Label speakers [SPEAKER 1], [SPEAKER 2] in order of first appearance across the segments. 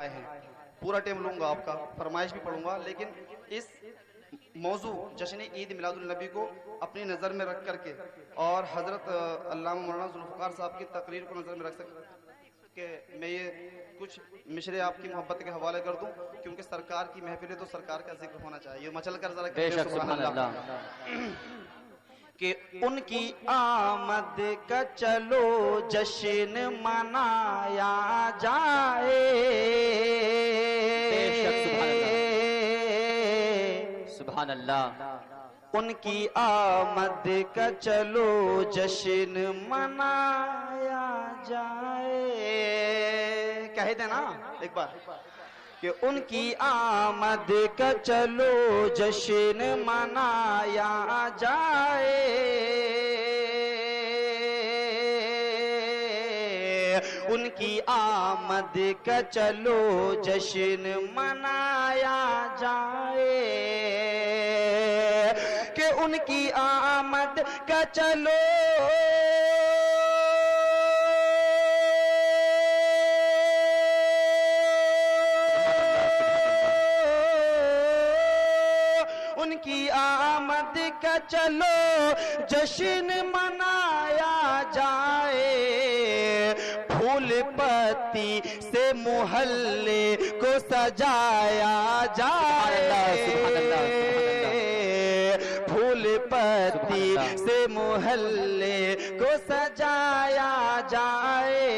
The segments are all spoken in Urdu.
[SPEAKER 1] آئے ہیں. پورا ٹائم لوں گا آپ کا, فرمائش بھی پڑھوں گا, لیکن اس موضوع جشن عید میلاد النبی کو اپنی نظر میں رکھ کر کے اور حضرت علامہ مولانا ذوالفقار صاحب کی تقریر کو نظر میں رکھ کہ میں یہ کچھ مشرے آپ کی محبت کے حوالے کر دوں, کیونکہ سرکار کی محفل ہے تو سرکار کا ذکر ہونا چاہیے. مچل کر ذرا
[SPEAKER 2] بے شک سبحان اللہ.
[SPEAKER 1] کہ ان کی آمد کا چلو جشن منایا جائے.
[SPEAKER 2] بے شک سبحان اللہ.
[SPEAKER 1] ان کی آمد کا چلو جشن منایا جائے. کہہ دینا ایک بار کہ ان کی آمد کا چلو جشن منایا جائے. ان کی آمد کا چلو جشن منایا جائے. کہ ان کی آمد کا چلو ان کی آمد کا چلو جشن منایا جائے. پھول پتی سے محلے کو سجایا جائے. پھول پتی سے محلے کو سجایا جائے.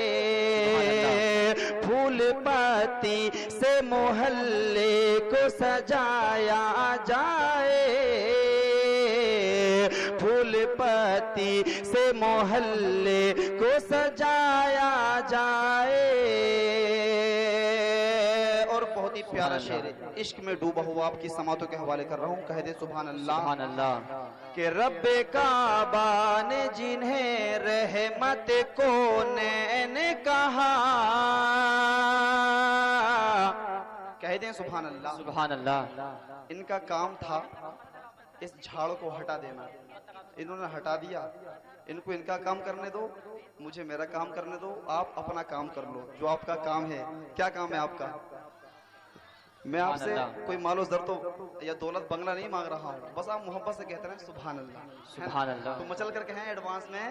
[SPEAKER 1] پھول پتی سے محلے کو سجایا جائے. پھول پتی سے محلے کو سجایا جائے. اور بہت ہی پیارا شعر ہے, عشق میں ڈوبا ہوا آپ کی سماعتوں کے حوالے کر رہا ہوں. کہہ دے سبحان اللہ.
[SPEAKER 2] سبحان اللہ.
[SPEAKER 1] کہ رب کعبہ نے جنہیں رحمت کونین کہا. کہہ دیں سبحان اللہ.
[SPEAKER 2] سبحان اللہ.
[SPEAKER 1] ان کا کام تھا اس جھاڑ کو ہٹا دینا, انہوں نے ہٹا دیا. ان کو ان کا کام کرنے دو, مجھے میرا کام کرنے دو. آپ اپنا کام کر لو جو آپ کا کام ہے. کیا کام ہے آپ کا؟ میں آپ سے کوئی مال و زر تو یا دولت بنگلہ نہیں مانگ رہا ہوں, بس آپ محبت سے کہتے ہیں سبحان اللہ.
[SPEAKER 2] سبحان اللہ.
[SPEAKER 1] تو مچل کر کہیں ایڈوانس میں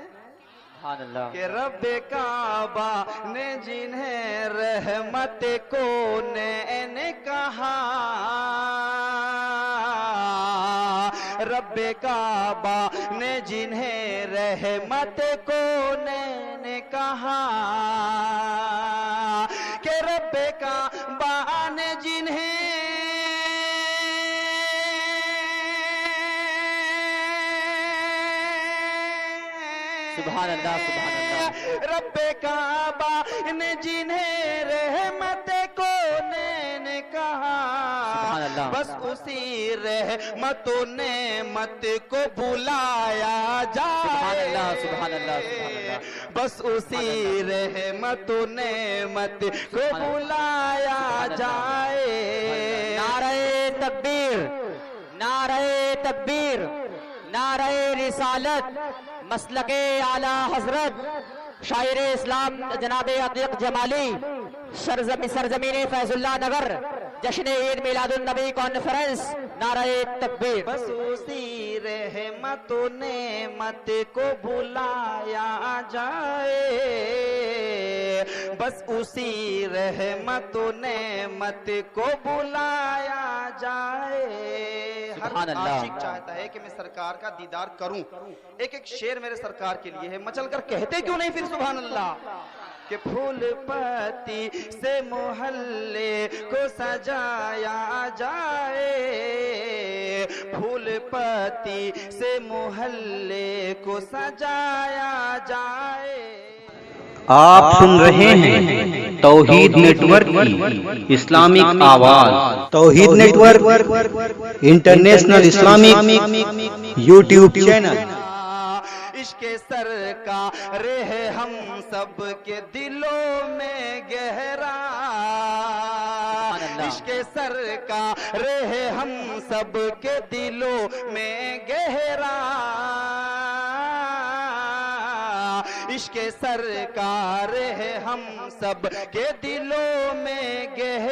[SPEAKER 2] سبحان اللہ.
[SPEAKER 1] کہ رب کعبہ نے جنہیں رحمت کونین کہا. رب کعبہ نے جنہیں رحمت کونین کہا. کہ رب کعبہ نے جنہیں
[SPEAKER 2] سبحان اللہ. سبحان اللہ.
[SPEAKER 1] رب کعبہ نے جنہیں رحمت کونین کہا.
[SPEAKER 2] سبحان اللہ.
[SPEAKER 1] بس اسی رحمت و نعمت کو بلایا جائے.
[SPEAKER 2] سبحان اللہ. سبحان اللہ. سبحان اللہ.
[SPEAKER 1] بس اسی رحمت و نعمت کو بلایا جائے.
[SPEAKER 2] نعرہ تکبیر, نعرہ تکبیر, نعرہ رسالت, مسلک اعلی حضرت شاعر اسلام جناب عتیق جمالی, سرزمین فیض اللہ نگر, جشن عید میلاد النبی کانفرنس. نعرہ تکبیر.
[SPEAKER 1] بس اسی رحمت و نعمت کو بلایا جائے. بس اسی رحمت و نعمت کو بلایا جائے. ہر عاشق چاہتا ہے کہ میں سرکار کا دیدار کروں. ایک ایک شعر میرے سرکار کے لیے ہے, مچل کر کہتے کیوں نہیں پھر سبحان اللہ. کہ پھول پتی سے محلے کو سجایا جائے. پھول پتی سے محلے کو سجایا جائے.
[SPEAKER 3] آپ سن رہے ہیں توحید نیٹ ورک کی اسلامک آواز. Tauheed network international Islamic YouTube channel.
[SPEAKER 1] عشق سرکار ہے ہم سب کے دلوں میں گہرا. عشق سرکار ہے ہم سب کے دلوں میں گہرا. عشق سرکار ہے ہم سب کے دلوں میں گہرا.